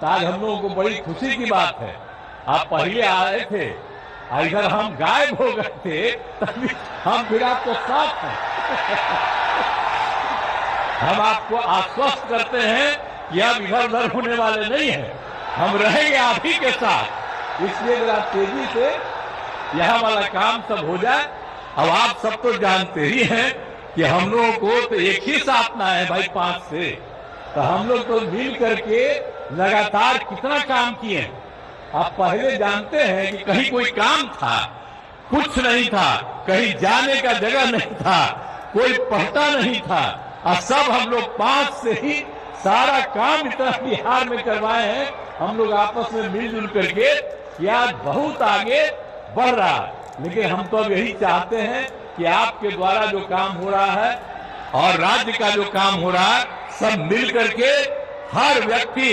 तो आज हम लोगों को बड़ी खुशी की बात है। आप पहले आए थे, इधर हम गायब हो गए थे, तभी हम फिर आपको साथ हैं। हम आपको आश्वस्त करते हैं कि अब इधर उधर होने वाले नहीं हैं, हम रहेंगे आप ही के साथ। इसलिए जरा तेजी से यह वाला काम सब हो जाए। अब आप सब तो जानते ही हैं कि हम लोगों को तो एक ही साधना है भाई 5 से, तो हम लोग तो मिल करके लगातार कितना काम किए। आप पहले जानते हैं कि कहीं कोई काम था, कुछ नहीं था, कहीं जाने का जगह नहीं था, कोई पढ़ता नहीं था, और सब हम लोग 5 से ही सारा काम इतना बिहार में करवाए हैं। हम लोग आपस में मिलजुल करके कि आज बहुत आगे बढ़ रहा है। लेकिन हम तो अब यही चाहते हैं कि आपके द्वारा जो काम हो रहा है और राज्य का जो काम हो रहा है, सब मिल करके हर व्यक्ति